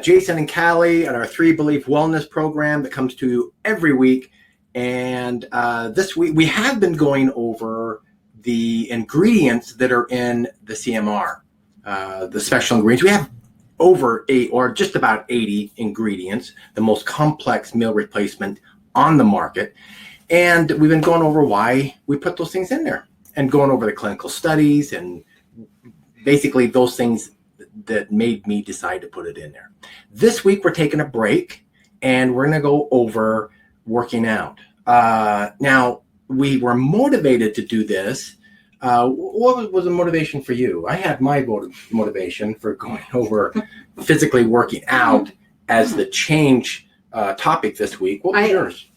Jason and Callie at our Three Belief Wellness program that comes to you every week. And this week we have been going over the ingredients that are in the CMR, the special ingredients. We have over 8 or just about 80 ingredients, the most complex meal replacement on the market. And we've been going over why we put those things in there and going over the clinical studies and basically those things that made me decide to put it in there. This week we're taking a break and we're going to go over working out. Now, we were motivated to do this. What was the motivation for you? I had my motivation for going over physically working out as the change topic this week. What was yours?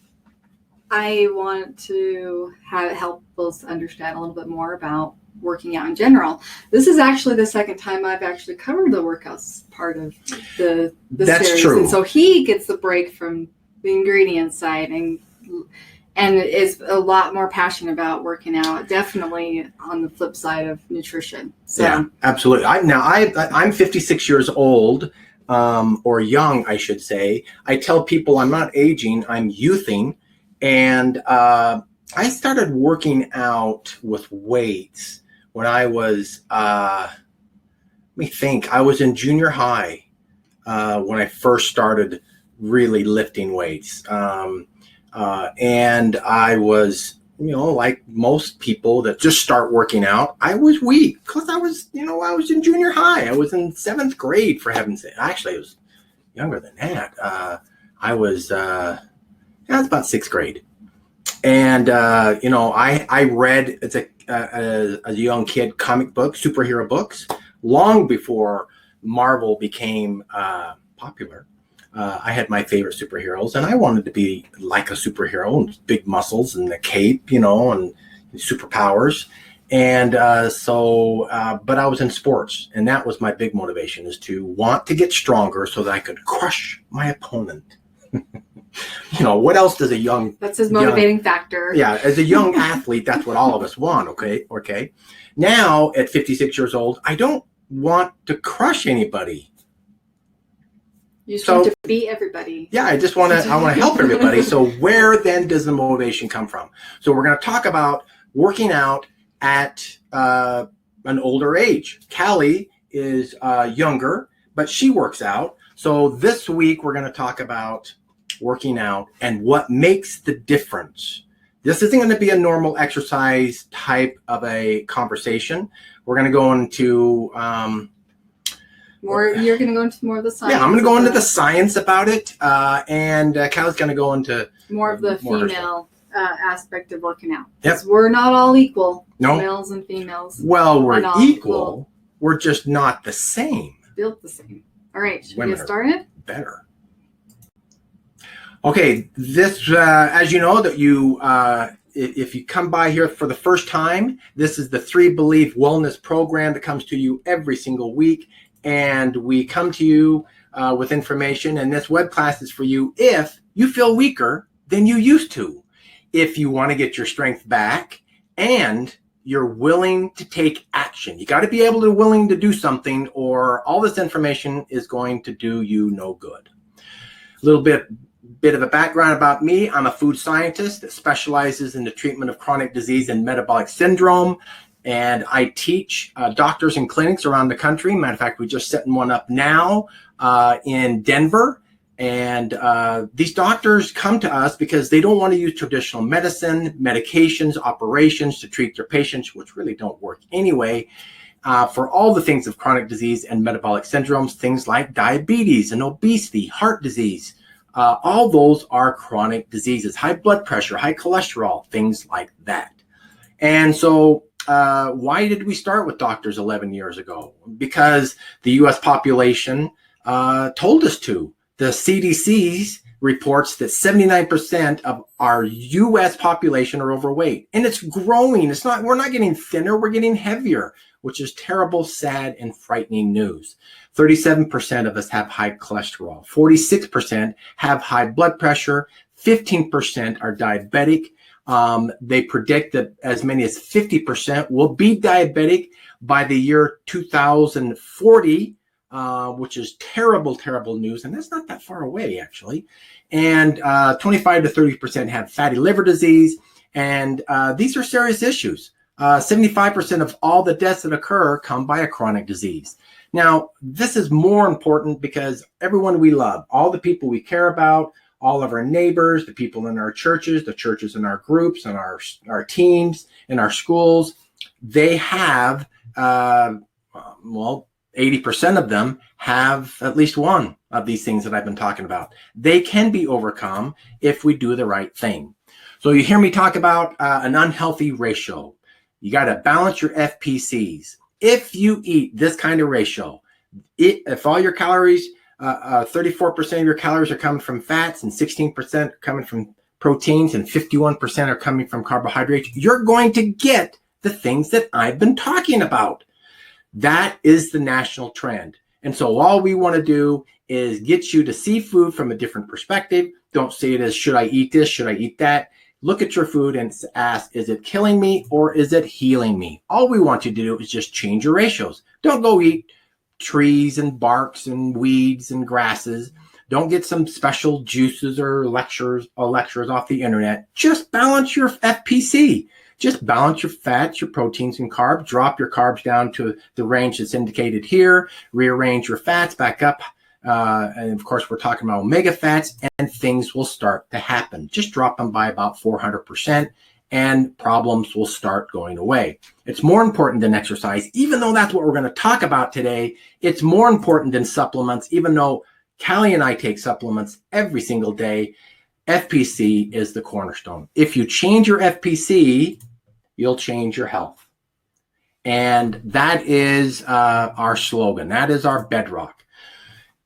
I want to help us understand a little bit more about working out in general. This is actually the second time I've actually covered the workouts part of the That's series. true. And so he gets the break from the ingredient side and is a lot more passionate about working out, definitely on the flip side of nutrition. So. Yeah, absolutely. I'm 56 years old, or young, I should say. I tell people I'm not aging, I'm youthing. And I started working out with weights when I was, let me think, I was in junior high when I first started really lifting weights. And I was, like most people that just start working out, I was weak because I was in junior high. I was in 7th grade, for heaven's sake. Actually, I was younger than that. I was about 6th grade. And, I read as a young kid comic books, superhero books, long before Marvel became popular. I had my favorite superheroes, and I wanted to be like a superhero, and big muscles and the cape, and superpowers. And but I was in sports, and that was my big motivation, is to want to get stronger so that I could crush my opponent. What else does a young... That's his motivating factor. Yeah, as a young athlete, that's what all of us want, okay? Now, at 56 years old, I don't want to crush anybody. You just want to beat everybody. Yeah, I want to help everybody. So where then does the motivation come from? So we're going to talk about working out at an older age. Callie is younger, but she works out. So this week we're going to talk about working out and what makes the difference. This isn't going to be a normal exercise type of a conversation. We're going to go into you're going to go into more of the science. Yeah, I'm going to go into the science about it, and Callie's going to go into more of the female aspect of working out. Yep. We're not all equal, no. Males and females. Well, we're equal. We're just not the same. Built the same. All right, should Women we get started? Better. Okay, this, as you know, that you, if you come by here for the first time, this is the Three Belief Wellness program that comes to you every single week. And we come to you with information. And this web class is for you if you feel weaker than you used to, if you want to get your strength back and you're willing to take action. You got to be willing to do something, or all this information is going to do you no good. A little bit of a background about me. I'm a food scientist that specializes in the treatment of chronic disease and metabolic syndrome. And I teach doctors in clinics around the country. Matter of fact, we're just setting one up now in Denver. And these doctors come to us because they don't want to use traditional medicine, medications, operations to treat their patients, which really don't work anyway, for all the things of chronic disease and metabolic syndromes, things like diabetes and obesity, heart disease. All those are chronic diseases, high blood pressure, high cholesterol, things like that. And so why did we start with doctors 11 years ago? Because the U.S. population told us to. The CDC reports that 79% of our U.S. population are overweight, and it's growing. We're not getting thinner, we're getting heavier, which is terrible, sad, and frightening news. 37% of us have high cholesterol. 46% have high blood pressure. 15% are diabetic. They predict that as many as 50% will be diabetic by the year 2040. which is terrible, terrible news. And that's not that far away, actually. And 25 to 30% have fatty liver disease. And these are serious issues. 75% of all the deaths that occur come by a chronic disease. Now, this is more important because everyone we love, all the people we care about, all of our neighbors, the people in our churches, the churches in our groups, and our teams, in our schools, they have, 80% of them have at least one of these things that I've been talking about. They can be overcome if we do the right thing. So you hear me talk about an unhealthy ratio. You got to balance your FPCs. If you eat this kind of ratio, if all your calories, 34% of your calories are coming from fats and 16% are coming from proteins and 51% are coming from carbohydrates, you're going to get the things that I've been talking about. That is the national trend. And so all we want to do is get you to see food from a different perspective. Don't see it as, should I eat this? Should I eat that? Look at your food and ask, is it killing me or is it healing me? All we want you to do is just change your ratios. Don't go eat trees and barks and weeds and grasses. Don't get some special juices or lectures off the internet. Just balance your FPC. Just balance your fats, your proteins, and carbs. Drop your carbs down to the range that's indicated here. Rearrange your fats back up. And of course, we're talking about omega fats, and things will start to happen. Just drop them by about 400%, and problems will start going away. It's more important than exercise, even though that's what we're going to talk about today. It's more important than supplements, even though Callie and I take supplements every single day. FPC is the cornerstone. If you change your FPC, you'll change your health. And that is our slogan. That is our bedrock.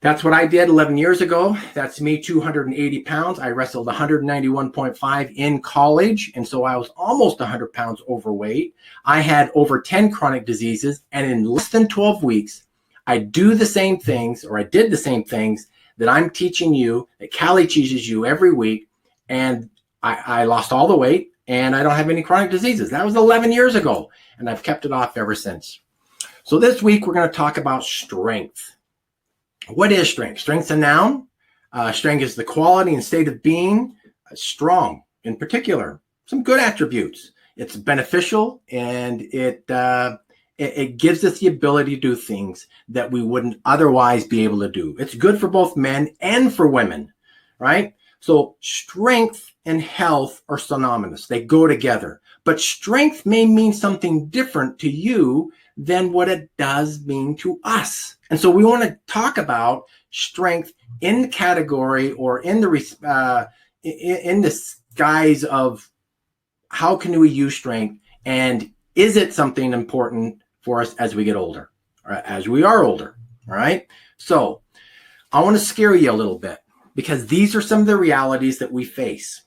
That's what I did 11 years ago. That's me, 280 pounds. I wrestled 191.5 in college. And so I was almost 100 pounds overweight. I had over 10 chronic diseases. And in less than 12 weeks, I did the same things that I'm teaching you, that Callie teaches you every week. And I lost all the weight and I don't have any chronic diseases. That was 11 years ago. And I've kept it off ever since. So this week, we're going to talk about strength. What is strength? Strength's a noun. Strength is the quality and state of being strong, in particular. Some good attributes. It's beneficial, and it gives us the ability to do things that we wouldn't otherwise be able to do. It's good for both men and for women, right? So strength and health are synonymous. They go together. But strength may mean something different to you than what it does mean to us. And so we want to talk about strength in the category or in the guise of how can we use strength, and is it something important for us as we get older, or as we are older, all right? So I want to scare you a little bit because these are some of the realities that we face.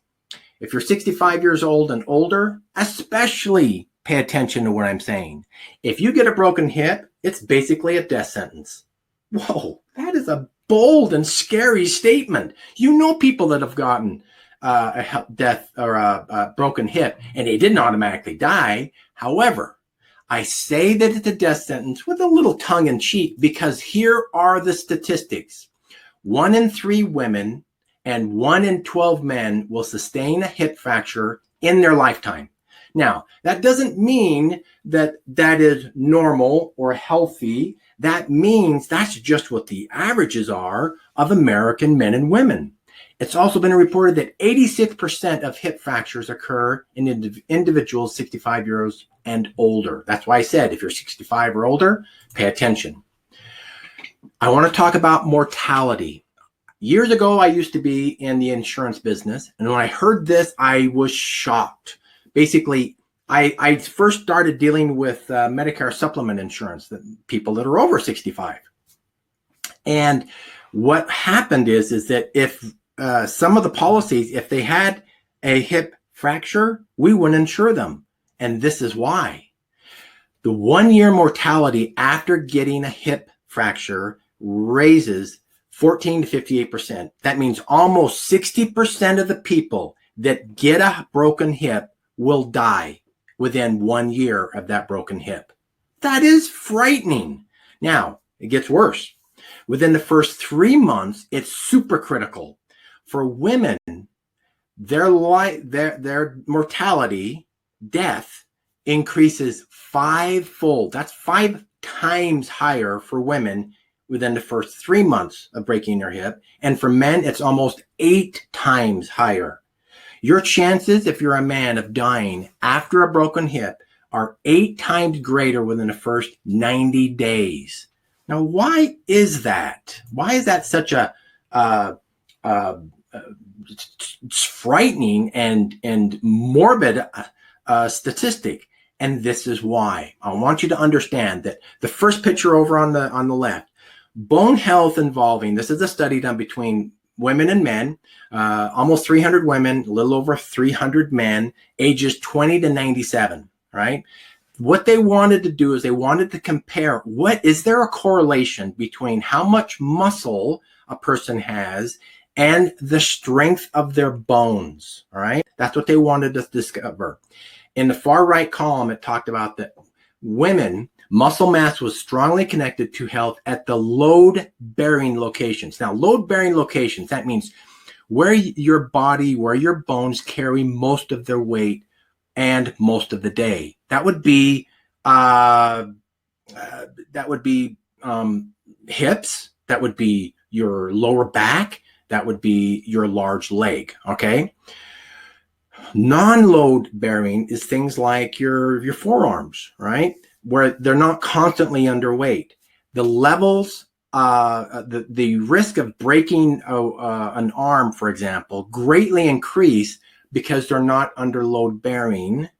If you're 65 years old and older, especially pay attention to what I'm saying. If you get a broken hip, it's basically a death sentence. Whoa, that is a bold and scary statement. You know people that have gotten a death or a broken hip and they didn't automatically die. However, I say that it's a death sentence with a little tongue in cheek because here are the statistics. 1 in 3 women and 1 in 12 men will sustain a hip fracture in their lifetime. Now, that doesn't mean that that is normal or healthy. That means that's just what the averages are of American men and women. It's also been reported that 86% of hip fractures occur in individuals 65 years and older. That's why I said, if you're 65 or older, pay attention. I want to talk about mortality. Years ago, I used to be in the insurance business. And when I heard this, I was shocked. Basically, I first started dealing with Medicare supplement insurance, that people that are over 65. And what happened is that if some of the policies, if they had a hip fracture, we wouldn't insure them. And this is why. The 1-year mortality after getting a hip fracture raises 14 to 58%. That means almost 60% of the people that get a broken hip will die within 1 year of that broken hip. That is frightening. Now, it gets worse. Within the first 3 months, it's super critical. For women, their mortality, death, increases fivefold. That's 5 times higher for women within the first 3 months of breaking their hip. And for men, it's almost 8 times higher. Your chances, if you're a man, of dying after a broken hip are 8 times greater within the first 90 days. Now, why is that? Why is that such a frightening and morbid statistic? And this is why. I want you to understand that the first picture over on the left, bone health involving, this is a study done between women and men, almost 300 women, a little over 300 men, ages 20 to 97, right? What they wanted to do is they wanted to compare, is there a correlation between how much muscle a person has and the strength of their bones, all right? That's what they wanted to discover. In the far right column, it talked about that women, muscle mass was strongly connected to health at the load-bearing locations. Now, load-bearing locations, that means where your body, where your bones carry most of their weight and most of the day. That would be hips. That would be your lower back. That would be your large leg. Okay. Non-load bearing is things like your forearms, right? Where they're not constantly underweight. The levels, the risk of breaking an arm, for example, greatly increase because they're not under load bearing,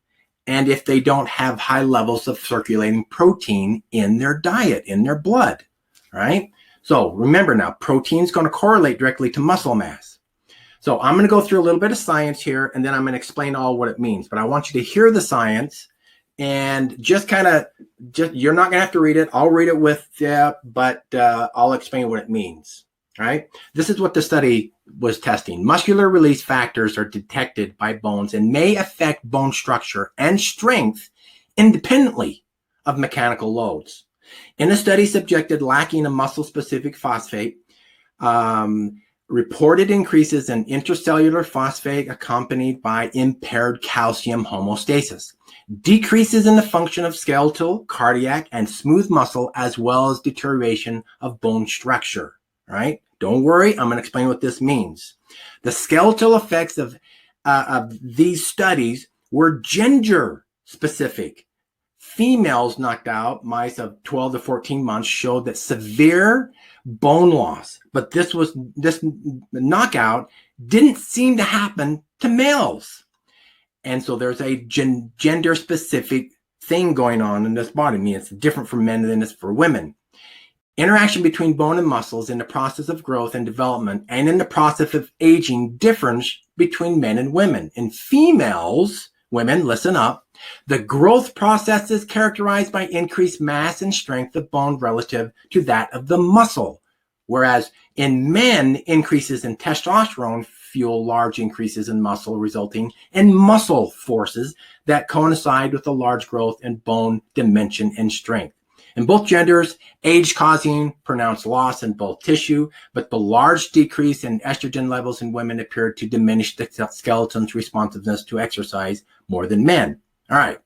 and if they don't have high levels of circulating protein in their diet, in their blood, right? So remember now, protein is going to correlate directly to muscle mass. So I'm going to go through a little bit of science here, and then I'm going to explain all what it means. But I want you to hear the science and just you're not going to have to read it. I'll read it with you, but I'll explain what it means. All right. This is what the study was testing. Muscular release factors are detected by bones and may affect bone structure and strength independently of mechanical loads. In a study subjected lacking a muscle-specific phosphate, reported increases in intracellular phosphate accompanied by impaired calcium homeostasis, decreases in the function of skeletal, cardiac, and smooth muscle, as well as deterioration of bone structure. All right? Don't worry, I'm going to explain what this means. The skeletal effects of these studies were gender specific. Females knocked out mice of 12 to 14 months showed that severe bone loss, but this knockout didn't seem to happen to males. And so there's a gender specific thing going on in this body. I mean, it's different for men than it's for women. Interaction between bone and muscles in the process of growth and development and in the process of aging differs between men and women. In females, women, listen up, the growth process is characterized by increased mass and strength of bone relative to that of the muscle, whereas in men, increases in testosterone fuel large increases in muscle, resulting in muscle forces that coincide with the large growth in bone dimension and strength. In both genders, age causing pronounced loss in both tissue, but the large decrease in estrogen levels in women appeared to diminish the skeleton's responsiveness to exercise more than men. All right.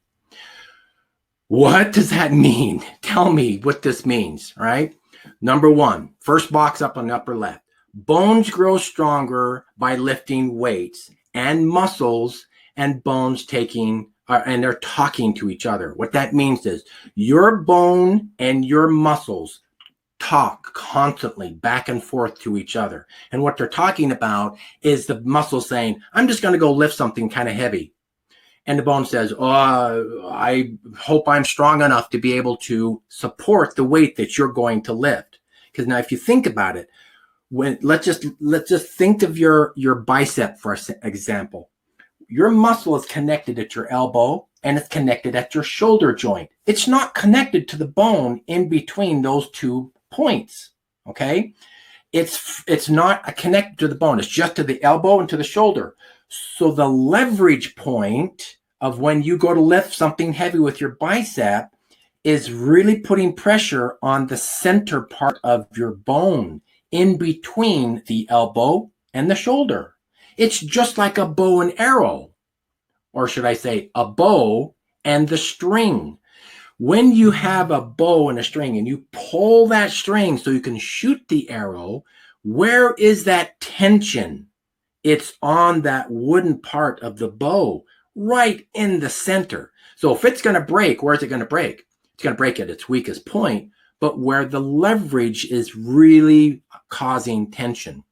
What does that mean? Tell me what this means, all right? Number one, first box up on the upper left. Bones grow stronger by lifting weights, and muscles and bones and they're talking to each other. What that means is your bone and your muscles talk constantly back and forth to each other. And what they're talking about is the muscle saying, I'm just going to go lift something kind of heavy. And the bone says, I hope I'm strong enough to be able to support the weight that you're going to lift. Because now if you think about it, let's just think of your bicep for example. Your muscle is connected at your elbow and it's connected at your shoulder joint. It's not connected to the bone in between those 2 points. Okay. It's not connected to the bone. It's just to the elbow and to the shoulder. So the leverage point of when you go to lift something heavy with your bicep is really putting pressure on the center part of your bone in between the elbow and the shoulder. It's just like a bow and arrow, or should I say a bow and the string. When you have a bow and a string and you pull that string so you can shoot the arrow, where is that tension? It's on that wooden part of the bow, right in the center. So if it's going to break, where is it going to break? It's going to break at its weakest point, but where the leverage is really causing tension.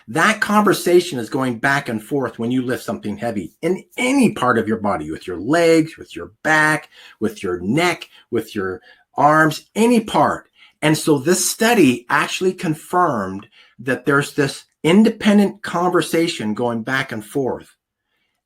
That conversation is going back and forth when you lift something heavy in any part of your body, with your legs, with your back, with your neck, with your arms, any part. And so this study actually confirmed that there's this independent conversation going back and forth.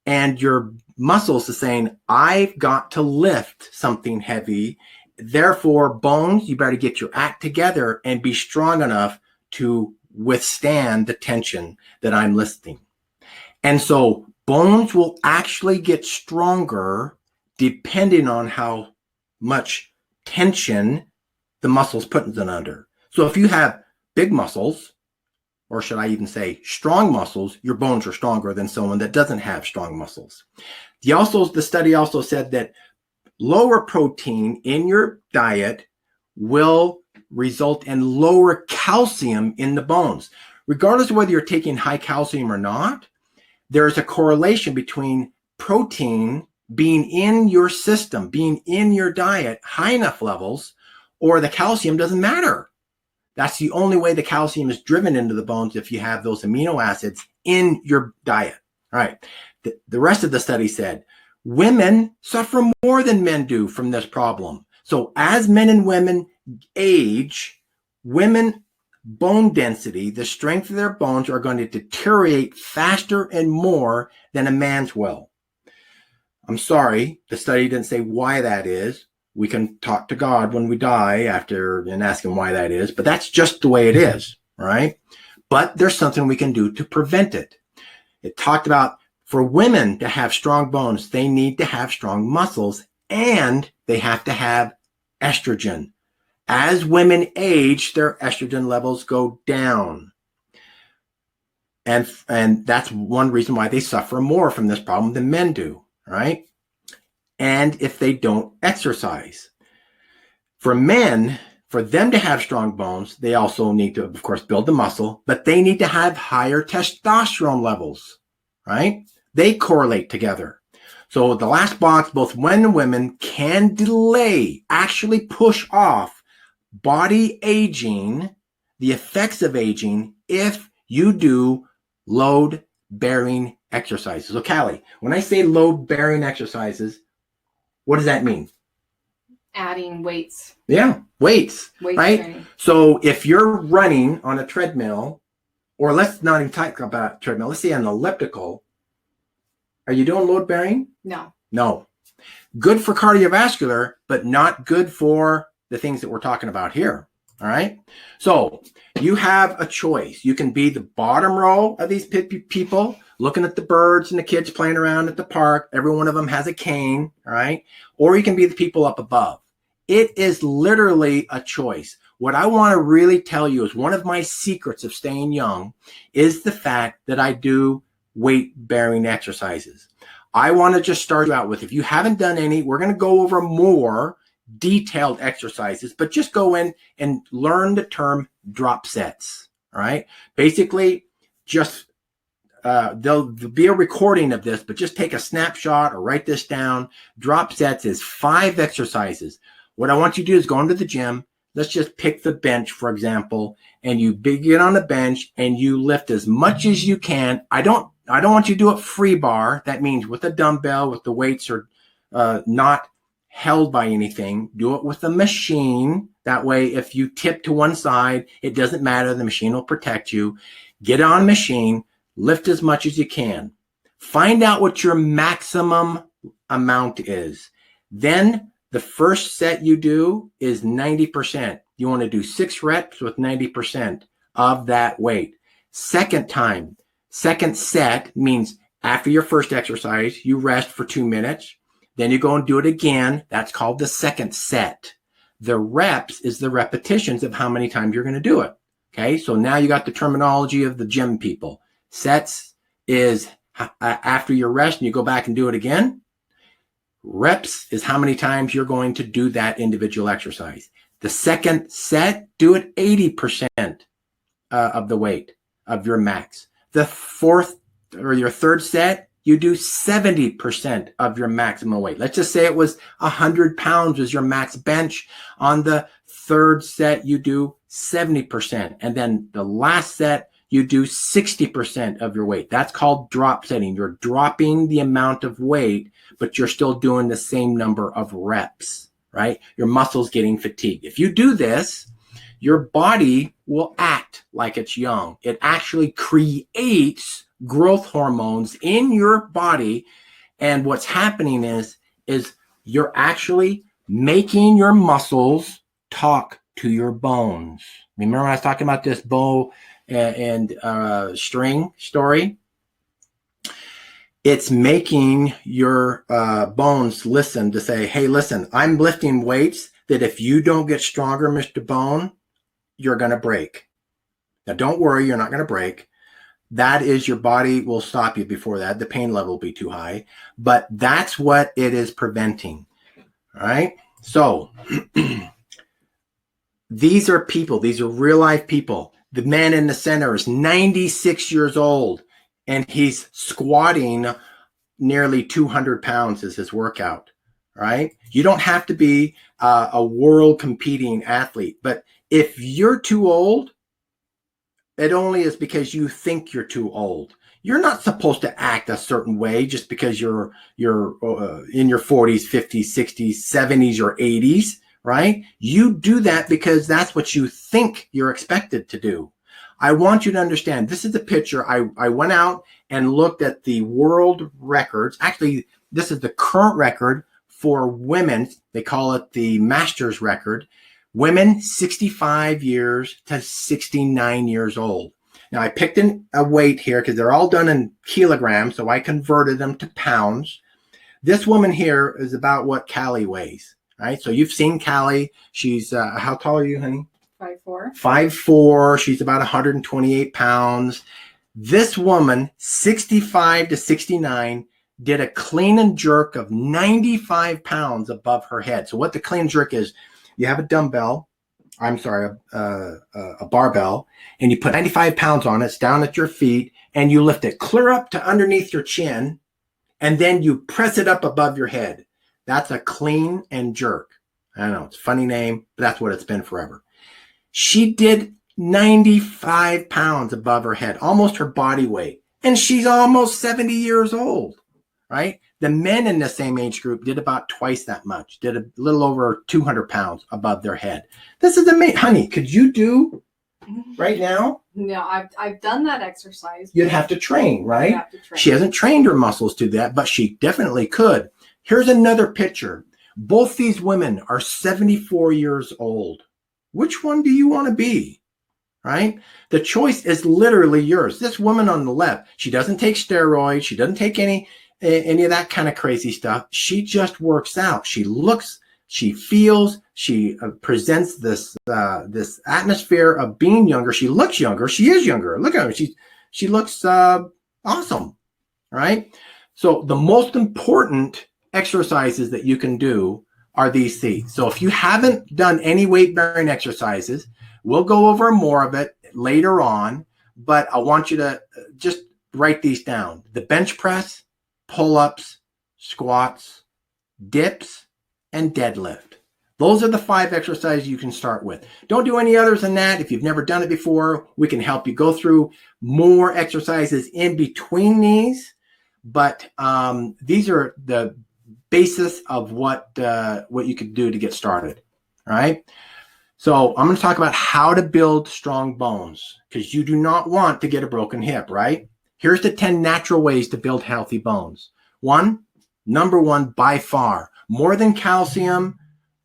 And your muscles are saying, I've got to lift something heavy. Therefore, bones, you better get your act together and be strong enough to withstand the tension that I'm lifting. And so bones will actually get stronger depending on how much tension the muscles put them under. So if you have big muscles, or should I even say strong muscles, your bones are stronger than someone that doesn't have strong muscles. The study also said that lower protein in your diet will result in lower calcium in the bones. Regardless of whether you're taking high calcium or not, there's a correlation between protein being in your system, being in your diet, high enough levels, or the calcium doesn't matter. That's the only way the calcium is driven into the bones, if you have those amino acids in your diet. All right. The rest of the study said women suffer more than men do from this problem. So as men and women age, women bone density, the strength of their bones are going to deteriorate faster and more than a man's will. I'm sorry, the study didn't say why that is. We can talk to God when we die after and ask him why that is, but that's just the way it is, right? But there's something we can do to prevent it. It talked about for women to have strong bones, they need to have strong muscles and they have to have estrogen. As women age, their estrogen levels go down. And that's one reason why they suffer more from this problem than men do, right? And if they don't exercise. For men, for them to have strong bones, they also need to, of course, build the muscle, but they need to have higher testosterone levels, right? They correlate together. So the last box, both men and women can delay, actually push off body aging, the effects of aging, if you do load-bearing exercises. So Callie, when I say load-bearing exercises, what does that mean? Adding weights. Yeah, weights, right? Training. So if you're running on a treadmill, or let's not even talk about treadmill, let's say an elliptical, are you doing load-bearing? No. No. Good for cardiovascular, but not good for the things that we're talking about here. All right. So you have a choice. You can be the bottom row of these people looking at the birds and the kids playing around at the park. Every one of them has a cane. All right. Or you can be the people up above. It is literally a choice. What I want to really tell you is one of my secrets of staying young is the fact that I do weight-bearing exercises. I want to just start you out with, if you haven't done any, we're going to go over more detailed exercises, but just go in and learn the term drop sets. All right. Basically, just there'll be a recording of this, but just take a snapshot or write this down. Drop sets is 5 exercises. What I want you to do is go into the gym. Let's just pick the bench, for example, and you get on the bench and you lift as much as you can. I don't want you to do it free bar. That means with a dumbbell, with the weights are not held by anything. Do it with a machine. That way, if you tip to one side, it doesn't matter. The machine will protect you. Get on a machine, lift as much as you can. Find out what your maximum amount is. Then the first set you do is 90%. You want to do 6 reps with 90% of that weight. Second set means after your first exercise, you rest for 2 minutes. Then you go and do it again. That's called the second set. The reps is the repetitions of how many times you're going to do it. Okay, so now you got the terminology of the gym people. Sets is after your rest and you go back and do it again. Reps is how many times you're going to do that individual exercise. The second set, do it 80% of the weight of your max. The fourth or your third set, you do 70% of your maximum weight. Let's just say it was 100 pounds was your max bench. On the third set, you do 70%. And then the last set, you do 60% of your weight. That's called drop setting. You're dropping the amount of weight, but you're still doing the same number of reps, right? Your muscles getting fatigued. If you do this, your body will act like it's young. It actually creates growth hormones in your body. And what's happening is you're actually making your muscles talk to your bones. Remember when I was talking about this bow and string story? It's making your bones listen to say, hey, listen, I'm lifting weights that if you don't get stronger, Mr. Bone, you're going to break. Now, don't worry, you're not going to break. That is, your body will stop you before that. The pain level will be too high, but that's what it is preventing. All right. So these are people, these are real life people. The man in the center is 96 years old and he's squatting nearly 200 pounds as his workout. Right. You don't have to be a world competing athlete, but if you're too old, it only is because you think you're too old. You're not supposed to act a certain way just because you're in your 40s, 50s, 60s, 70s, or 80s, right? You do that because that's what you think you're expected to do. I want you to understand, this is a picture. I went out and looked at the world records. Actually, this is the current record for women. They call it the master's record. Women 65 years to 69 years old. Now, I picked a weight here because they're all done in kilograms, so I converted them to pounds. This woman here is about what Callie weighs, right? So you've seen Callie. She's, how tall are you, honey? 5'4". 5'4". She's about 128 pounds. This woman, 65 to 69, did a clean and jerk of 95 pounds above her head. So what the clean and jerk is, you have a dumbbell, a barbell, and you put 95 pounds on it. It's down at your feet, and you lift it clear up to underneath your chin, and then you press it up above your head. That's a clean and jerk. I know, it's a funny name, but that's what it's been forever. She did 95 pounds above her head, almost her body weight, and she's almost 70 years old, right? The men in the same age group did about twice that much, did a little over 200 pounds above their head. This is amazing. Honey, could you do right now? No, I've done that exercise. You'd have to train, right? You have to train. She hasn't trained her muscles to that, but she definitely could. Here's another picture. Both these women are 74 years old. Which one do you want to be? Right? The choice is literally yours. This woman on the left, she doesn't take steroids. She doesn't take any of that kind of crazy stuff. She just works out. She looks, she feels, she presents this atmosphere of being younger. She looks younger. She is younger. Look at her. She looks awesome, right? So the most important exercises that you can do are these things. So if you haven't done any weight bearing exercises, we'll go over more of it later on, but I want you to just write these down. The bench press, pull-ups, squats, dips, and deadlift. Those are the 5 exercises you can start with. Don't do any others than that. If you've never done it before, we can help you go through more exercises in between these. But these are the basis of what you could do to get started. All right. So I'm going to talk about how to build strong bones, because you do not want to get a broken hip, right? Here's the 10 natural ways to build healthy bones. Number one, by far, more than calcium,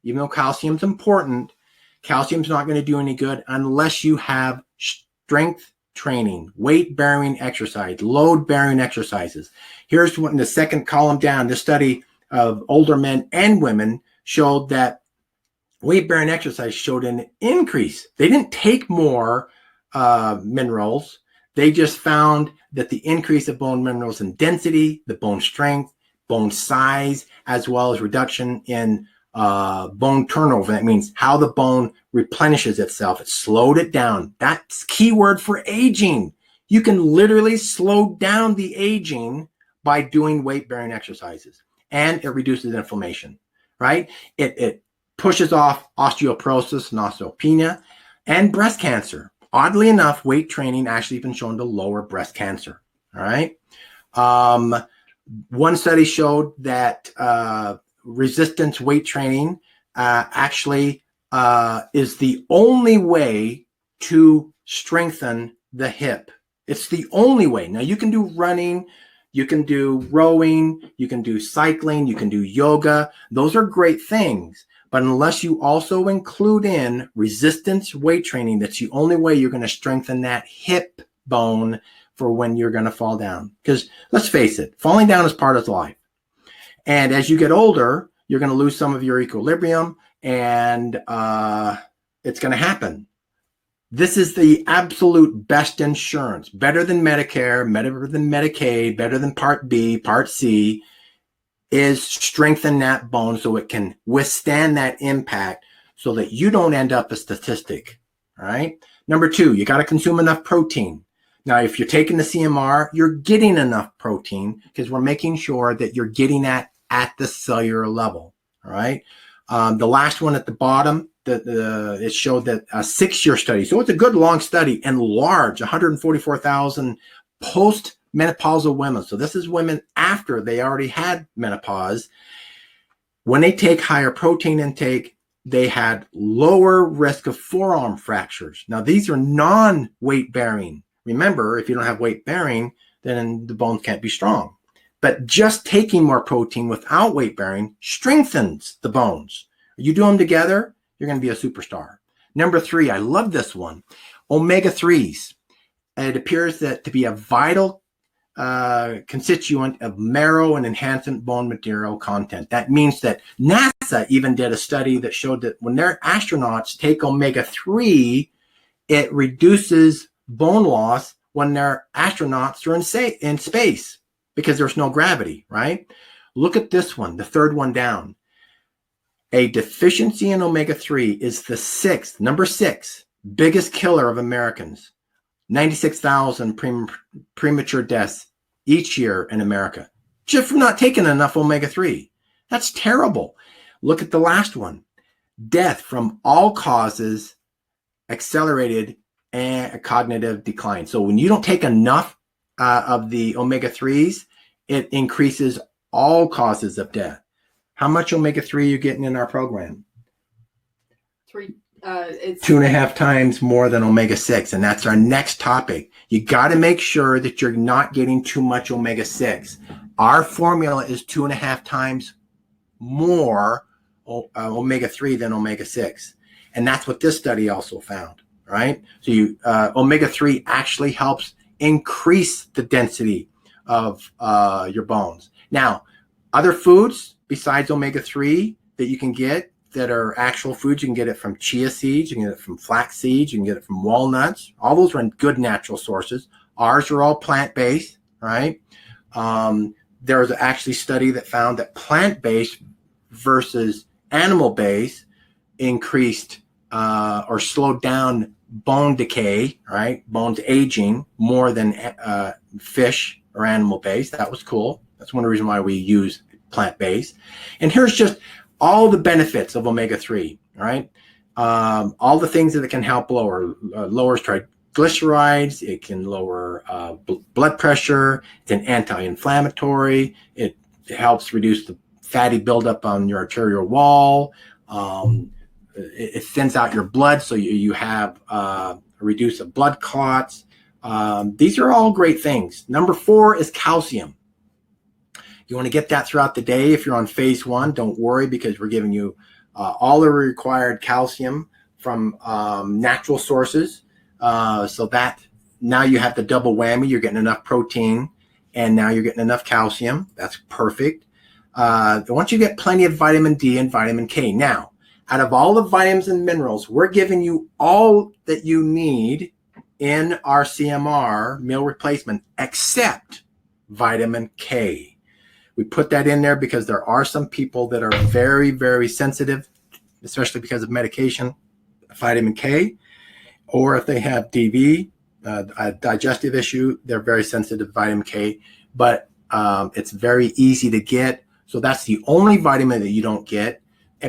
even though calcium's important, calcium's not going to do any good unless you have strength training, weight-bearing exercise, load-bearing exercises. Here's what in the second column down, this study of older men and women showed that weight-bearing exercise showed an increase. They didn't take more minerals. They just found that the increase of bone minerals in density, the bone strength, bone size, as well as reduction in bone turnover. That means how the bone replenishes itself. It slowed it down. That's keyword for aging. You can literally slow down the aging by doing weight-bearing exercises, and it reduces inflammation, right? It pushes off osteoporosis and osteopenia and breast cancer. Oddly enough, weight training actually been shown to lower breast cancer. All right. One study showed that resistance weight training actually is the only way to strengthen the hip. It's the only way. Now you can do running, you can do rowing, you can do cycling, you can do yoga. Those are great things. But unless you also include in resistance weight training, that's the only way you're going to strengthen that hip bone for when you're going to fall down. Because let's face it, falling down is part of life. And as you get older, you're going to lose some of your equilibrium, and it's going to happen. This is the absolute best insurance, better than Medicare, better than Medicaid, better than Part B, Part C, is strengthen that bone so it can withstand that impact so that you don't end up a statistic, all right? Number two, you got to consume enough protein. Now, if you're taking the CMR, you're getting enough protein because we're making sure that you're getting that at the cellular level, all right? The last one at the bottom, it showed that a 6-year study, so it's a good long study and large, 144,000 post-menopausal women. So this is women after they already had menopause. When they take higher protein intake, they had lower risk of forearm fractures. Now, these are non-weight bearing. Remember, if you don't have weight bearing, then the bones can't be strong. But just taking more protein without weight bearing strengthens the bones. You do them together, you're going to be a superstar. Number 3, I love this one, omega-3s. It appears that to be a vital constituent of marrow and enhancement bone material content. That means that NASA even did a study that showed that when their astronauts take omega-3, it reduces bone loss when their astronauts are in space because there's no gravity, right? Look at this one, the third one down. A deficiency in omega-3 is the number 6 biggest killer of Americans. 96,000 premature deaths each year in America just from not taking enough omega-3. That's terrible. Look at the last one. Death from all causes, accelerated and cognitive decline. So when you don't take enough of the omega-3s, it increases all causes of death. How much omega-3 are you getting in our program? 3. It's 2.5 times more than omega-6, and that's our next topic. You got to make sure that you're not getting too much omega-6. Our formula is 2.5 times more omega-3 than omega-6, and that's what this study also found, right? So omega-3 actually helps increase the density of your bones. Now, other foods besides omega-3 that you can get that are actual foods, you can get it from chia seeds, you can get it from flax seeds, you can get it from walnuts. All those are good natural sources. Ours are all plant-based, right? There was actually a study that found that plant-based versus animal-based increased or slowed down bone decay, right? Bones aging more than fish or animal-based. That was cool. That's one of the reasons why we use plant-based. And here's just all the benefits of omega-3, all right? All the things that it can help lowers triglycerides, it can lower blood pressure, it's an anti-inflammatory, it helps reduce the fatty buildup on your arterial wall, it thins out your blood so you have reduce of blood clots. These are all great things. Number 4 is calcium. You want to get that throughout the day. If you're on phase 1, don't worry because we're giving you all the required calcium from natural sources. So that now you have the double whammy. You're getting enough protein and now you're getting enough calcium. That's perfect. I want you to get plenty of vitamin D and vitamin K. Now, out of all the vitamins and minerals, we're giving you all that you need in our CMR meal replacement, except vitamin K. We put that in there because there are some people that are very, very sensitive, especially because of medication, vitamin K, or if they have DV, a digestive issue, they're very sensitive to vitamin K, but it's very easy to get. So that's the only vitamin that you don't get,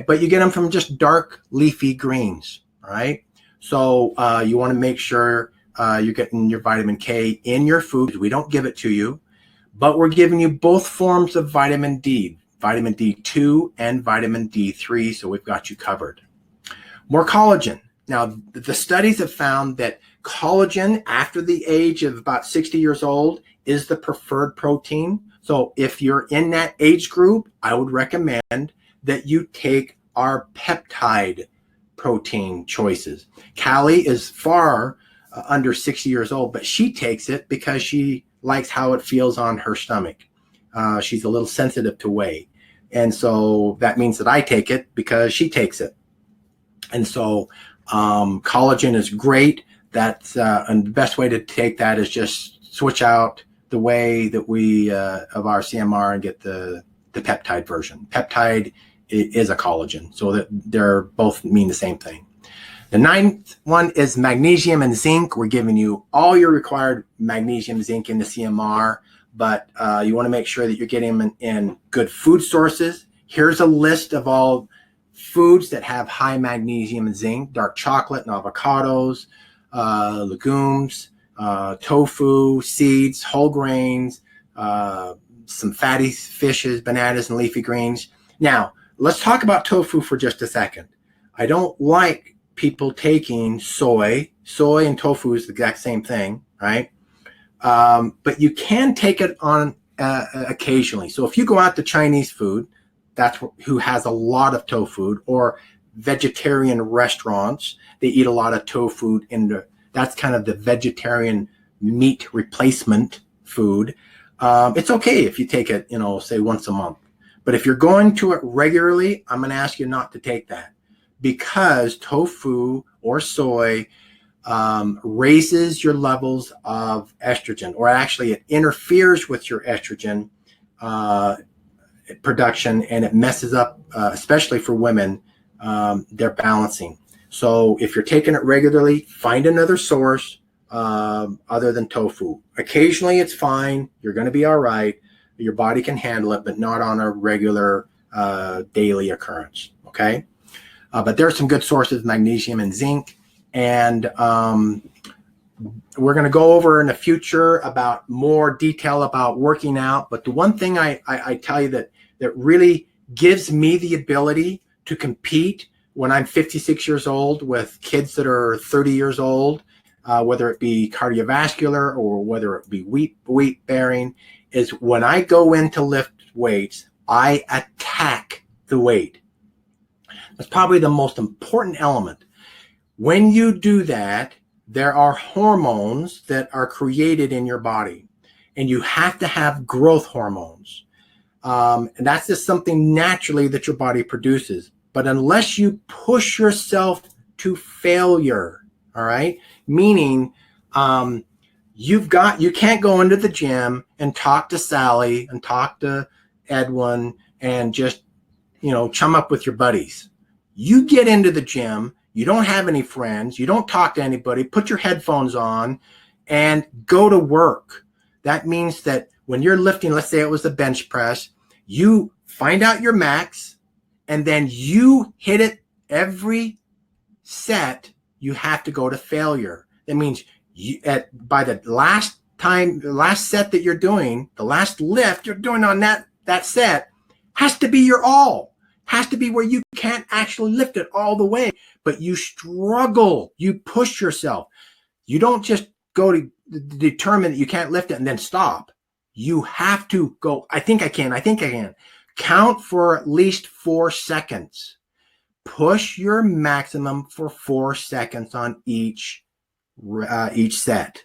but you get them from just dark leafy greens, all right? So you want to make sure you're getting your vitamin K in your food. We don't give it to you, but we're giving you both forms of vitamin D, vitamin D2 and vitamin D3, so we've got you covered. More collagen. Now, the studies have found that collagen after the age of about 60 years old is the preferred protein. So if you're in that age group, I would recommend that you take our peptide protein choices. Callie is far under 60 years old, but she takes it because she likes how it feels on her stomach. She's a little sensitive to whey. And so that means that I take it because she takes it. And so collagen is great. That's and the best way to take that is just switch out the way that we of our CMR and get the peptide version. Peptide is a collagen, so that they're both mean the same thing. The ninth one is magnesium and zinc. We're giving you all your required magnesium, zinc in the CMR, but you want to make sure that you're getting them in good food sources. Here's a list of all foods that have high magnesium and zinc: dark chocolate and avocados, legumes, tofu, seeds, whole grains, some fatty fishes, bananas, and leafy greens. Now, let's talk about tofu for just a second. I don't like people taking soy. Soy and tofu is the exact same thing, right? But you can take it on occasionally. So if you go out to Chinese food, that's who has a lot of tofu, or vegetarian restaurants, they eat a lot of tofu that's kind of the vegetarian meat replacement food. It's okay if you take it, say once a month. But if you're going to it regularly, I'm going to ask you not to take that, because tofu or soy raises your levels of estrogen, or actually it interferes with your estrogen production, and it messes up, especially for women, their balancing. So if you're taking it regularly, find another source other than tofu. Occasionally it's fine. You're going to be all right. Your body can handle it, but not on a regular daily occurrence. Okay. But there are some good sources, magnesium and zinc. And we're going to go over in the future about more detail about working out. But the one thing I tell you that really gives me the ability to compete when I'm 56 years old with kids that are 30 years old, whether it be cardiovascular or whether it be weight bearing, is when I go in to lift weights, I attack the weight. That's probably the most important element. When you do that, there are hormones that are created in your body, and you have to have growth hormones. And that's just something naturally that your body produces. But unless you push yourself to failure, all right, meaning you can't go into the gym and talk to Sally and talk to Edwin and just, chum up with your buddies. You get into the gym, you don't have any friends, you don't talk to anybody, put your headphones on and go to work. That means that when you're lifting, let's say it was a bench press, you find out your max, and then you hit it every set. You have to go to failure. That means by the last set that you're doing, the last lift you're doing on that set has to be your all. Has to be where you can't actually lift it all the way, but you struggle. You push yourself. You don't just go to determine that you can't lift it and then stop. You have to go, I think I can. Count for at least 4 seconds. Push your maximum for 4 seconds on each set.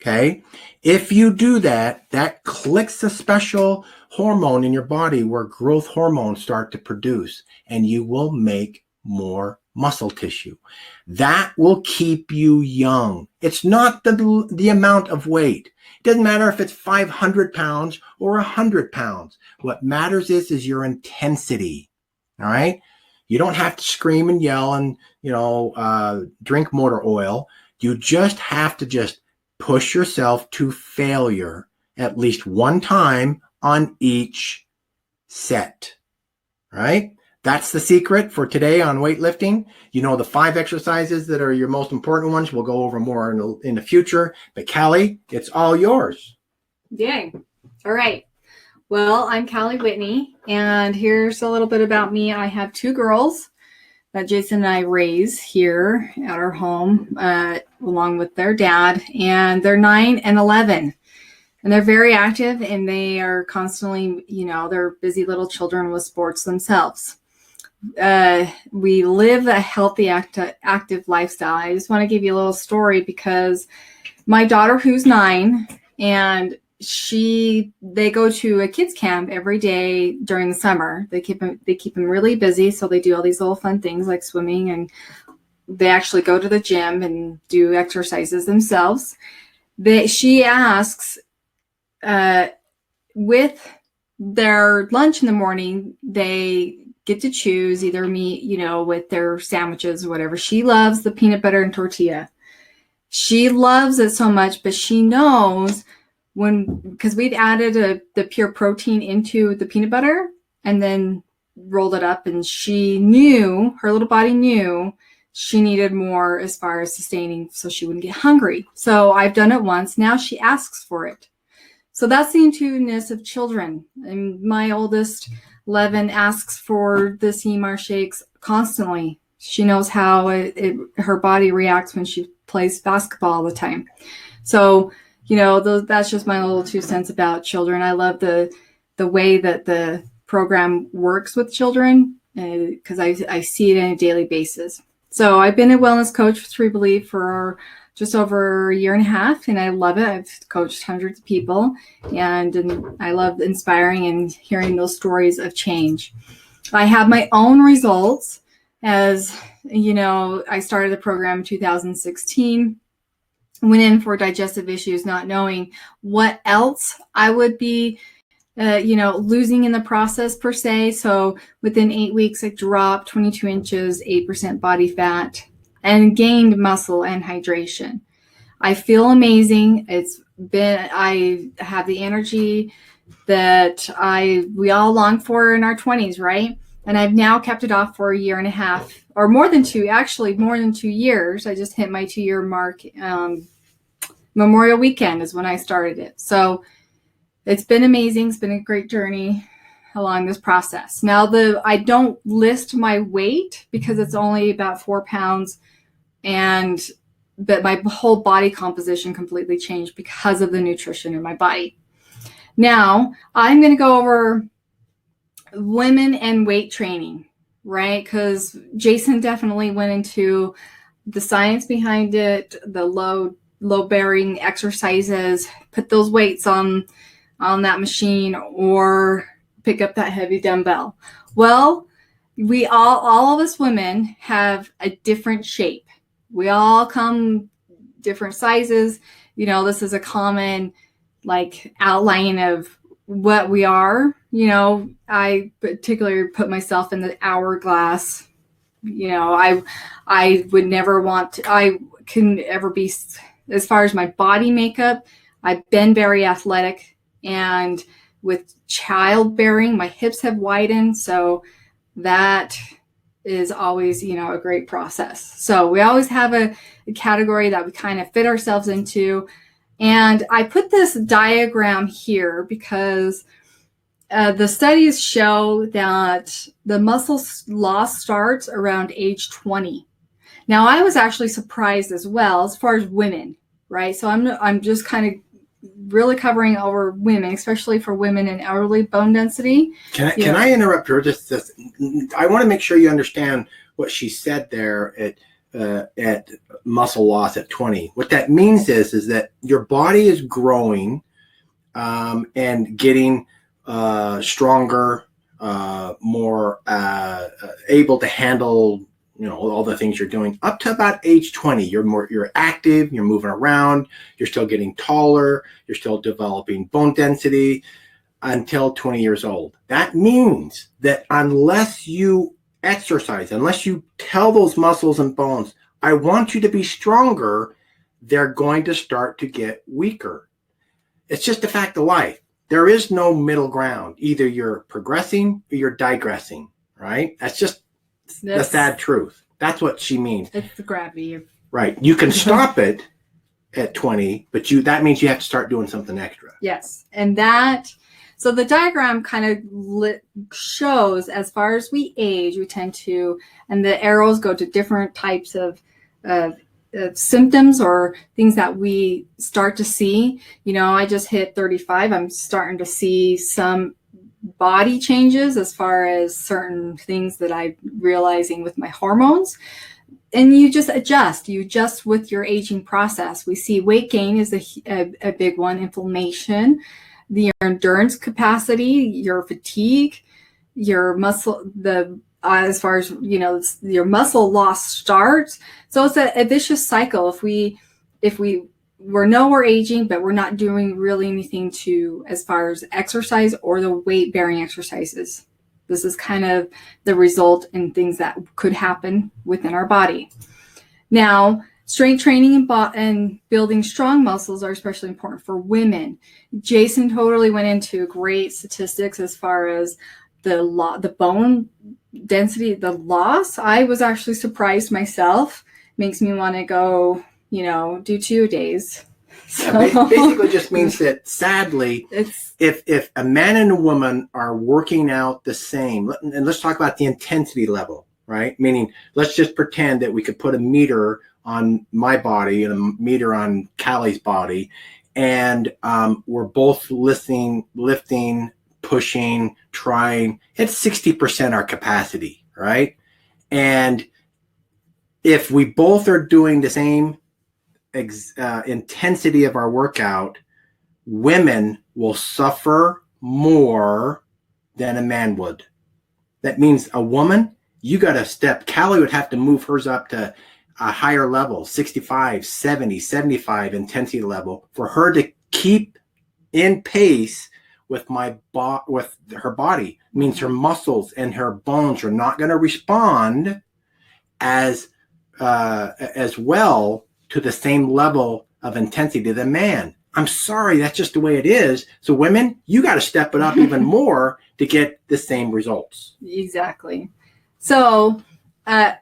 Okay. If you do that, that clicks a special hormone in your body where growth hormones start to produce, and you will make more muscle tissue. That will keep you young. It's not the amount of weight. It doesn't matter if it's 500 pounds or 100 pounds. What matters is your intensity. All right. You don't have to scream and yell and, drink motor oil. You just have to just push yourself to failure at least one time on each set, right? That's the secret for today on weightlifting. The 5 exercises that are your most important ones. We'll go over more in the future. But Callie, it's all yours. Yay. All right. Well, I'm Callie Whitney, and here's a little bit about me. I have 2 girls that Jason and I raise here at our home, along with their dad, and they're 9 and 11. And they're very active, and they are constantly, they're busy little children with sports themselves. We live a healthy, active lifestyle. I just want to give you a little story because my daughter, who's 9, and they go to a kids camp every day during the summer. They keep them really busy, so they do all these little fun things like swimming, and they actually go to the gym and do exercises themselves. She asks, with their lunch in the morning, they get to choose either meat, with their sandwiches or whatever. She loves the peanut butter and tortilla. She loves it so much, but she knows because we'd added the pure protein into the peanut butter and then rolled it up, and her little body knew she needed more as far as sustaining so she wouldn't get hungry. So I've done it once. Now she asks for it. So that's the intuitiveness of children. And my oldest, 11, asks for the CMAR shakes constantly. She knows how her body reacts when she plays basketball all the time. So, that's just my little 2 cents about children. I love the way that the program works with children because I see it on a daily basis. So I've been a wellness coach for 3 Believe for just over a year and a half, and I love it. I've coached hundreds of people, and I love inspiring and hearing those stories of change. I have my own results. As I started the program in 2016, went in for digestive issues, not knowing what else I would be, losing in the process per se. So within 8 weeks, I dropped 22 inches, 8% body fat, and gained muscle and hydration. I feel amazing. I have the energy that we all long for in our 20s, right? And I've now kept it off for a year and a half, or more than 2 years. I just hit my 2-year mark. Memorial weekend is when I started it. So it's been amazing. It's been a great journey along this process. Now, I don't list my weight because it's only about 4 pounds, but my whole body composition completely changed because of the nutrition in my body. Now, I'm going to go over women and weight training, right? Because Jason definitely went into the science behind it, the low bearing exercises, put those weights on that machine or pick up that heavy dumbbell. Well, we all of us women have a different shape. We all come different sizes. This is a common outline of what we are. I particularly put myself in the hourglass. I would never I couldn't ever be, as far as my body makeup, I've been very athletic, and with childbearing, my hips have widened. So that is always, a great process. So we always have a category that we kind of fit ourselves into. And I put this diagram here because the studies show that the muscle loss starts around age 20. Now, I was actually surprised as well as far as women, right? So I'm just kind of really covering over women, especially for women in elderly bone density. Can I interrupt her? I want to make sure you understand what she said there. at muscle loss at 20. What that means is that your body is growing and getting stronger, more able to handle, all the things you're doing up to about age 20. You're active, you're moving around, you're still getting taller, you're still developing bone density until 20 years old. That means that unless you exercise, unless you tell those muscles and bones, I want you to be stronger, they're going to start to get weaker. It's just a fact of life. There is no middle ground. Either you're progressing or you're digressing, right? That's just the sad truth. That's what she means. It's the gravity. Right. You can stop it at 20, but that means you have to start doing something extra. Yes. And so the diagram kind of shows as far as we age, we tend to, and the arrows go to different types of symptoms or things that we start to see. I just hit 35. I'm starting to see some body changes as far as certain things that I'm realizing with my hormones. And you just adjust. You adjust with your aging process. We see weight gain is a big one, inflammation, your endurance capacity, your fatigue, your muscle, as far as, your muscle loss starts. So it's a vicious cycle. If we're aging, but we're not doing really anything as far as exercise or the weight bearing exercises. This is kind of the result in things that could happen within our body. Now, strength training and building strong muscles are especially important for women. Jason totally went into great statistics as far as the bone density, the loss. I was actually surprised myself. Makes me want to go, do 2 days. So, basically just means that sadly, if a man and a woman are working out the same, and let's talk about the intensity level, right? Meaning, let's just pretend that we could put a meter on my body and a meter on Callie's body, and we're both lifting, pushing, trying. It's 60% our capacity, right? And if we both are doing the same intensity of our workout, women will suffer more than a man would. That means a woman, you got to step. Callie would have to move hers up to a higher level, 65, 70, 75 intensity level for her to keep in pace with with her body. It means her muscles and her bones are not going to respond as well to the same level of intensity to the man. I'm sorry, that's just the way it is. So women, you got to step it up even more to get the same results. Exactly. So, a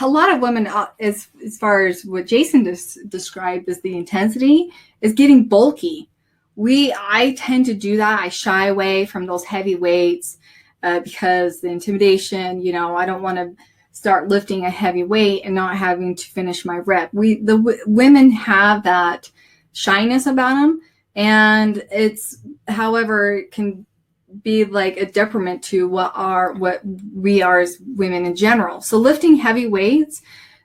lot of women, as far as what Jason described as the intensity, is getting bulky. I tend to do that. I shy away from those heavy weights because the intimidation, I don't want to start lifting a heavy weight and not having to finish my rep. Women have that shyness about them, and however, it can be like a detriment to what we are as women in general. So lifting heavy weights,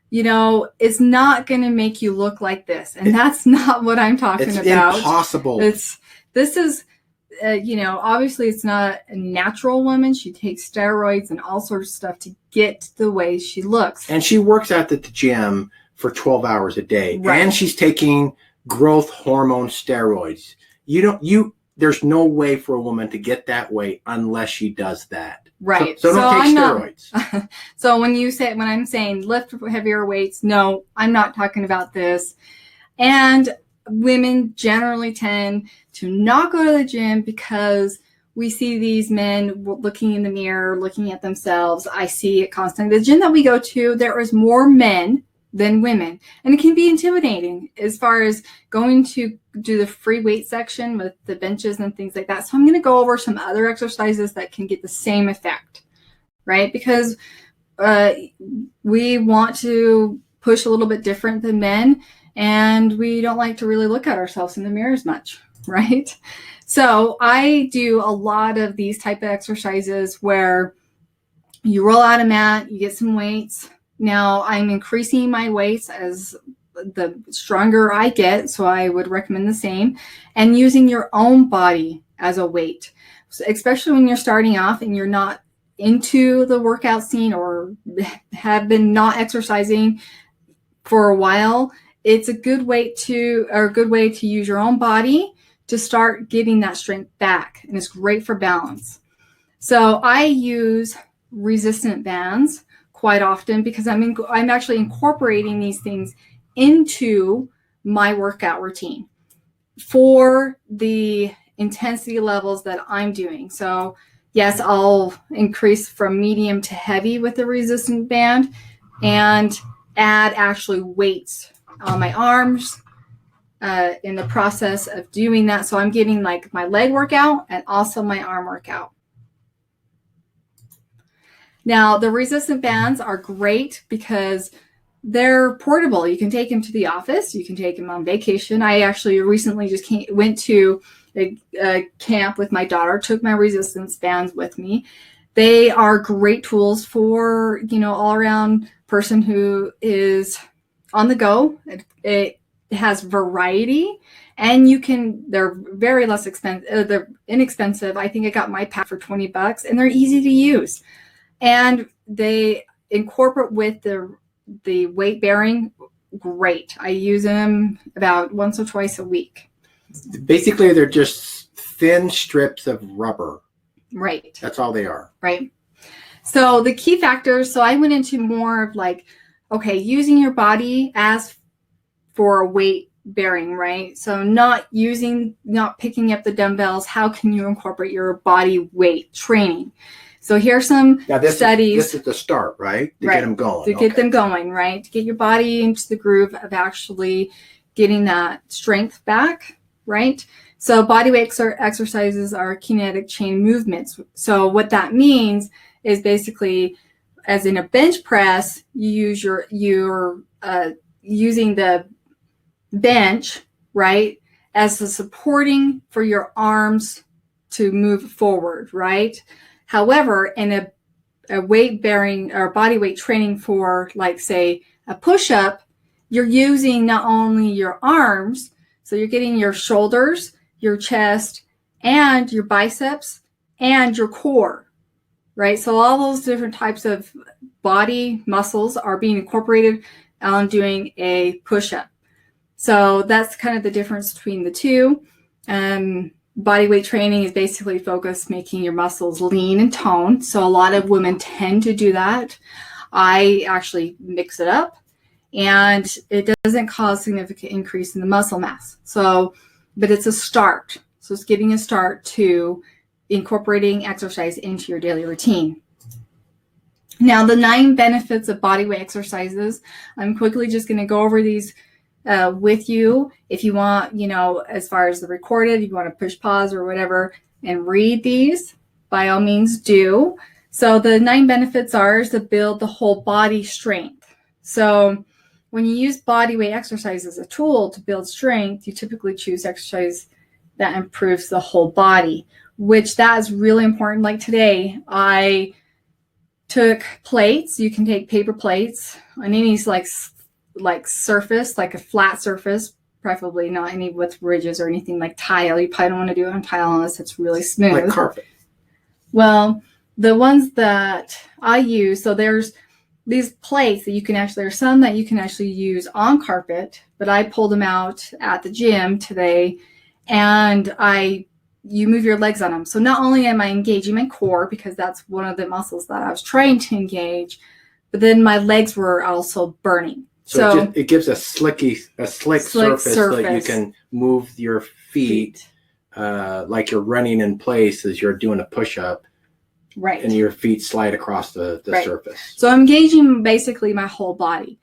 is not going to make you look like this, and that's not what I'm talking about. It's impossible. Obviously it's not a natural woman. She takes steroids and all sorts of stuff to get the way she looks. And she works out at the gym for 12 hours a day. Right. And she's taking growth hormone steroids. There's no way for a woman to get that way unless she does that. Right. So don't take steroids. So when I'm saying lift heavier weights, no, I'm not talking about this. And women generally tend to not go to the gym because we see these men looking in the mirror, looking at themselves. I see it constantly. The gym that we go to, there is more men than women. And it can be intimidating as far as going to do the free weight section with the benches and things like that. So I'm going to go over some other exercises that can get the same effect, right? Because we want to push a little bit different than men, and we don't like to really look at ourselves in the mirror as much, right? So I do a lot of these type of exercises where you roll out a mat, you get some weights, Now I'm increasing my weights as the stronger I get, so I would recommend the same, and using your own body as a weight, so especially when you're starting off and you're not into the workout scene or have been not exercising for a while. It's a good way to use your own body to start getting that strength back, and it's great for balance. So I use resistant bands quite often because I'm actually incorporating these things into my workout routine for the intensity levels that I'm doing. So yes, I'll increase from medium to heavy with the resistant band and add actually weights on my arms in the process of doing that. So I'm getting like my leg workout and also my arm workout. Now, the resistant bands are great because they're portable. You can take them to the office. You can take them on vacation. I actually recently just went to a camp with my daughter, took my resistance bands with me. They are great tools for, all around person who is on the go. It has variety, and they're very less expensive. They're inexpensive. I think I got my pack for $20 and they're easy to use. And they incorporate with the weight bearing. Great. I use them about once or twice a week. Basically, they're just thin strips of rubber. Right. That's all they are. Right. So the key factors, so I went into more of like, okay, using your body as for a weight bearing, right? So not picking up the dumbbells. How can you incorporate your body weight training? So here's some studies. This is the start, right? To get them going. To get them going, right? To get your body into the groove of actually getting that strength back, right? So body weight exercises are kinetic chain movements. So what that means is basically, as in a bench press, you use your using the bench, right, as the supporting for your arms to move forward, right? However, in a weight bearing or body weight training for, like, say, a push-up, you're using not only your arms, so you're getting your shoulders, your chest, and your biceps, and your core, right? So all those different types of body muscles are being incorporated on doing a push-up. So that's kind of the difference between the two. Body weight training is basically focused making your muscles lean and toned. So a lot of women tend to do that. I actually mix it up, and it doesn't cause significant increase in the muscle mass. So, but it's a start. So it's getting a start to incorporating exercise into your daily routine. Now, the 9 benefits of body weight exercises, I'm quickly just going to go over these with you. If you want, as far as the recorded, if you want to push pause or whatever and read these, by all means do. So the 9 benefits are to build the whole body strength. So when you use body weight exercise as a tool to build strength, you typically choose exercise that improves the whole body, which that is really important. Like today, I took plates. You can take paper plates on any like surface, like a flat surface, preferably not any with ridges or anything like tile. You probably don't want to do it on tile unless it's really smooth. Like carpet. Well, the ones that I use, so there's these plates that there's some that you can actually use on carpet, but I pulled them out at the gym today, and you move your legs on them. So not only am I engaging my core, because that's one of the muscles that I was trying to engage, but then my legs were also burning. So it gives a slick surface so that you can move your feet like you're running in place as you're doing a push-up. Right. And your feet slide across the surface. So I'm engaging basically my whole body.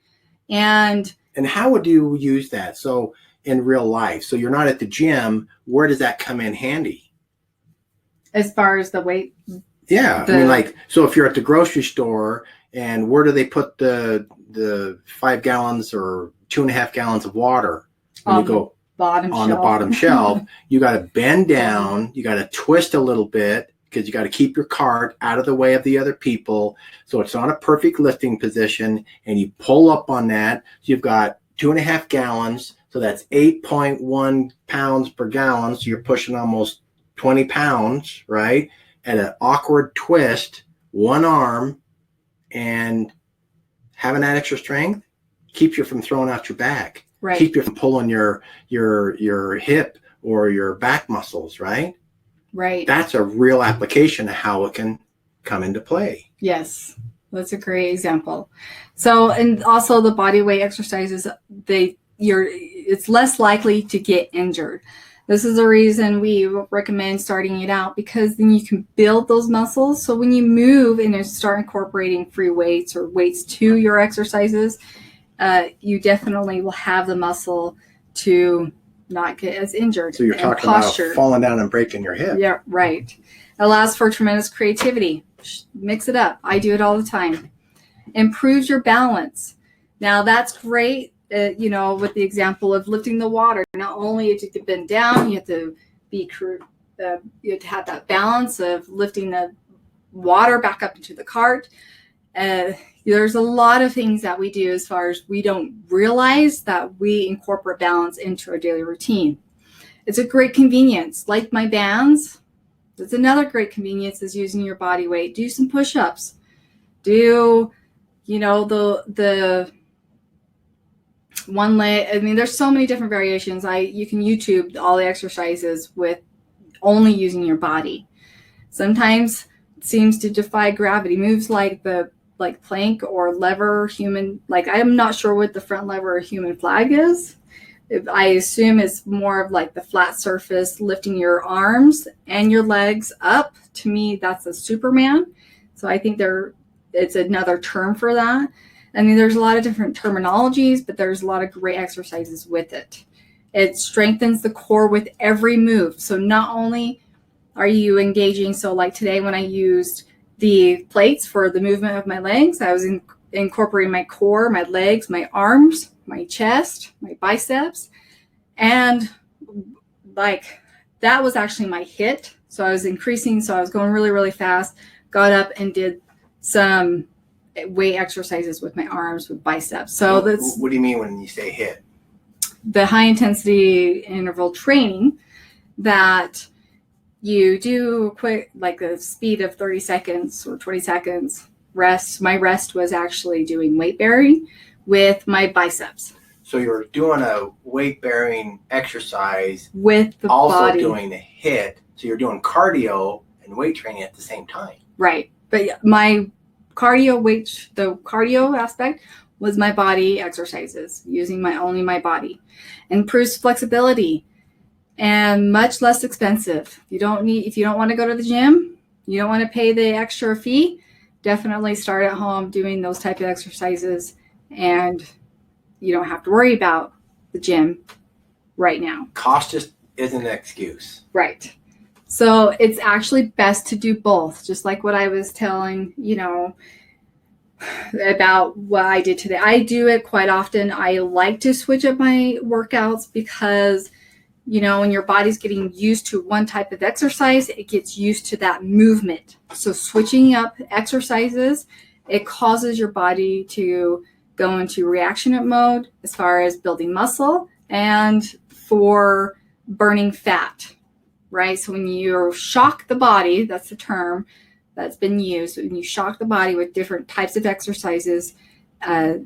And how would you use that? So in real life, so you're not at the gym, where does that come in handy? As far as the weight? Yeah. So if you're at the grocery store, and where do they put the 5 gallons or 2.5 gallons of water? When you go on the bottom shelf, you got to bend down, you got to twist a little bit, because you got to keep your cart out of the way of the other people. So it's not a perfect lifting position. And you pull up on that. So you've got 2.5 gallons. So that's 8.1 pounds per gallon. So you're pushing almost 20 pounds, right? At an awkward twist, one arm, and having that extra strength keeps you from throwing out your back. Right. Keep you from pulling your hip or your back muscles, right? Right. That's a real application of how it can come into play. Yes, that's a great example. So, and also the body weight exercises, it's less likely to get injured. This is the reason we recommend starting it out, because then you can build those muscles. So when you move and start incorporating free weights or weights to your exercises, you definitely will have the muscle to not get as injured. So you're talking posture. About falling down and breaking your hip. Yeah, right. Allows for tremendous creativity. Mix it up. I do it all the time. Improves your balance. Now that's great. With the example of lifting the water, not only you have to bend down, you have to you have to have that balance of lifting the water back up into the cart. There's a lot of things that we do as far as we don't realize that we incorporate balance into our daily routine. It's a great convenience. Like my bands, that's another great convenience, is using your body weight. Do some push-ups. Do, the one leg. I mean, there's so many different variations. You can YouTube all the exercises with only using your body. Sometimes it seems to defy gravity. Moves like plank or lever, human. Like, I'm not sure what the front lever or human flag is. I assume it's more of like the flat surface, lifting your arms and your legs up. To me, that's a Superman. So I think it's another term for that. I mean, there's a lot of different terminologies, but there's a lot of great exercises with it. It strengthens the core with every move. So not only are you engaging, so like today when I used the plates for the movement of my legs, I was incorporating my core, my legs, my arms, my chest, my biceps, and like that was actually my HIIT. So I was increasing, so I was going really, really fast, got up and did some weight exercises with my arms, with biceps. So that's what do you mean when you say HIIT? The high intensity interval training that you do quick, like a speed of 30 seconds or 20 seconds rest. My rest was actually doing weight bearing with my biceps. So you're doing a weight bearing exercise with the also body. Doing a HIIT. So you're doing cardio and weight training at the same time. Right. But my the cardio aspect was my body exercises, using only my body. Improves flexibility and much less expensive. If you don't want to go to the gym, you don't want to pay the extra fee, definitely start at home doing those type of exercises, and you don't have to worry about the gym right now. Cost just isn't an excuse. Right. So it's actually best to do both, just like what I was telling, about what I did today. I do it quite often. I like to switch up my workouts because, when your body's getting used to one type of exercise, it gets used to that movement. So switching up exercises, it causes your body to go into reaction mode as far as building muscle and for burning fat. Right? So when you shock the body, that's the term that's been used. When you shock the body with different types of exercises, not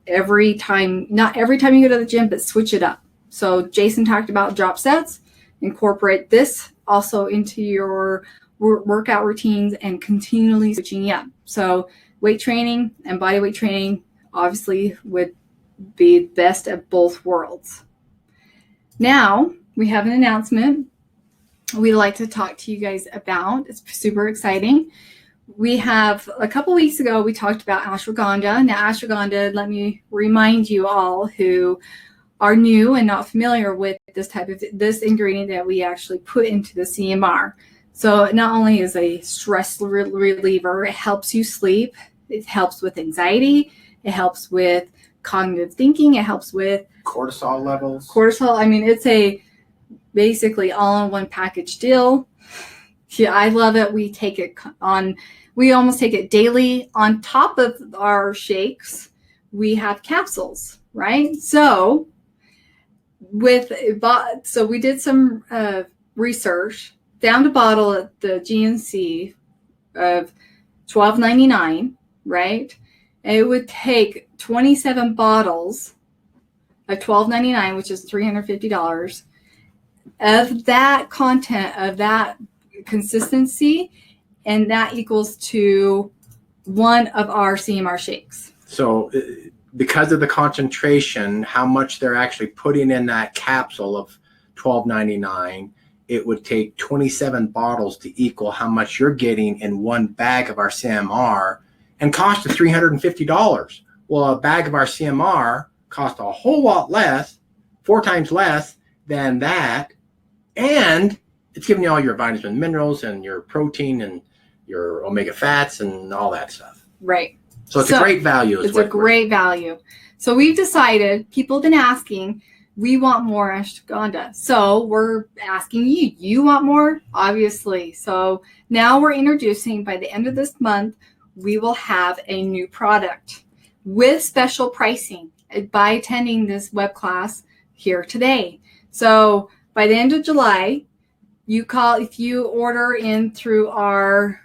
every time you go to the gym, but switch it up. So Jason talked about drop sets. Incorporate this also into your workout routines and continually switching up. So weight training and body weight training obviously would be best of both worlds. Now we have an announcement we'd like to talk to you guys about. It's super exciting. We have a couple weeks ago, we talked about ashwagandha. Now, ashwagandha, let me remind you all who are new and not familiar with this ingredient that we actually put into the CMR. So it not only is a stress reliever, it helps you sleep, it helps with anxiety, it helps with cognitive thinking, it helps with cortisol levels. I mean, it's a basically all-in-one package deal. Yeah, I love it. We take it on, we almost take it daily. On top of our shakes, we have capsules, right? So so we did some research, found a bottle at the GNC of $12.99, right? And it would take 27 bottles of $12.99, which is $350, of that content, of that consistency, and that equals to one of our CMR shakes. So because of the concentration, how much they're actually putting in that capsule of $12.99, it would take 27 bottles to equal how much you're getting in one bag of our CMR, and cost us $350. Well, a bag of our CMR cost a whole lot less, 4 times less than that, and it's giving you all your vitamins and minerals and your protein and your omega fats and all that stuff. Right. So it's a great value. It's a great value. So we've decided, people have been asking, we want more ashwagandha. So we're asking you, you want more? Obviously. So now we're introducing, by the end of this month, we will have a new product with special pricing by attending this web class here today. So by the end of July, you call, if you order in through our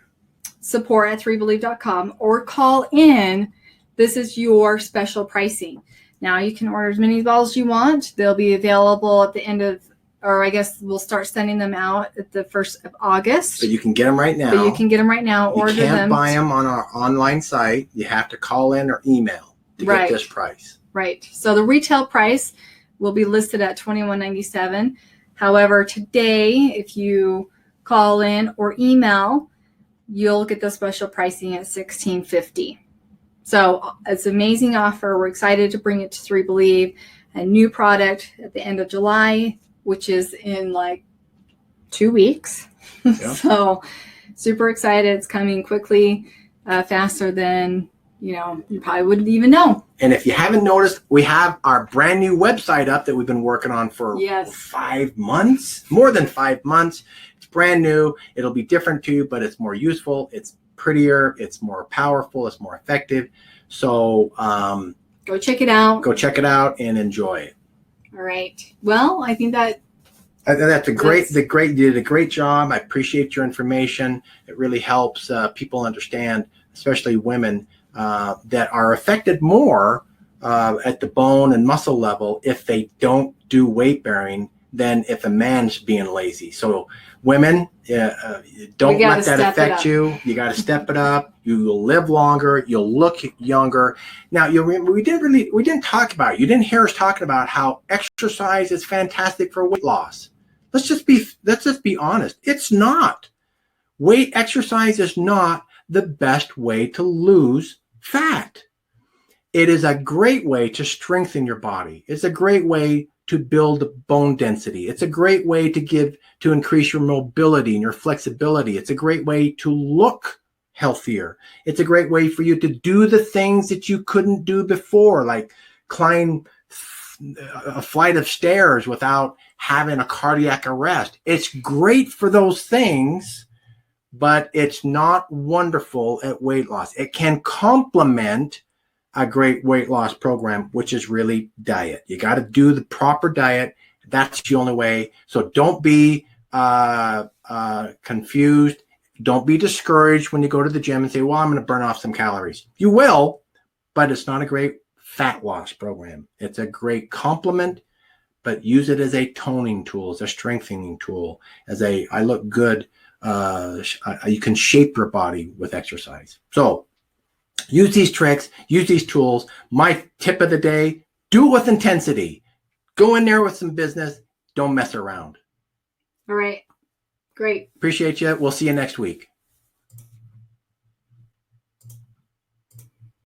support at 3believe.com or call in, this is your special pricing. Now you can order as many bottles as you want. They'll be available at the end of, or I guess we'll start sending them out at the 1st of August. But you can get them right now. But you can get them right now. Order them. You can't buy them on our online site. You have to call in or email to get this price. Right. So the retail price will be listed at $21.97. However, today, if you call in or email, you'll get the special pricing at $16.50. So it's an amazing offer. We're excited to bring it to 3 Believe, a new product at the end of July, which is in like 2 weeks. Yeah. So super excited. It's coming quickly, faster than, you probably wouldn't even know. And if you haven't noticed, we have our brand new website up that we've been working on for 5 months, more than 5 months. It's brand new. It'll be different to you, but it's more useful. It's prettier. It's more powerful. It's more effective. So go check it out. Go check it out and enjoy it. All right. well, I think that's you did a great job. I appreciate your information. It really helps people understand, especially women, that are affected more at the bone and muscle level if they don't do weight bearing than if a man's being lazy. So women, don't let that affect you. You got to step it up. You will live longer. You'll look younger. Now, we didn't talk about it. You didn't hear us talking about how exercise is fantastic for weight loss. Let's just be honest. It's not. Exercise is not the best way to lose fat. It is a great way to strengthen your body. It's a great way to build bone density. It's a great way to increase your mobility and your flexibility. It's a great way to look healthier. It's a great way for you to do the things that you couldn't do before, like climb a flight of stairs without having a cardiac arrest. It's great for those things, but it's not wonderful at weight loss. It can complement a great weight loss program, which is really diet. You got to do the proper diet. That's the only way. So don't be confused. Don't be discouraged when you go to the gym and say, well, I'm going to burn off some calories. You will, but it's not a great fat loss program. It's a great complement, but use it as a toning tool, as a strengthening tool, I look good. You can shape your body with exercise. So use these tricks, use these tools. My tip of the day, do it with intensity. Go in there with some business. Don't mess around. All right. Great. Appreciate you. We'll see you next week.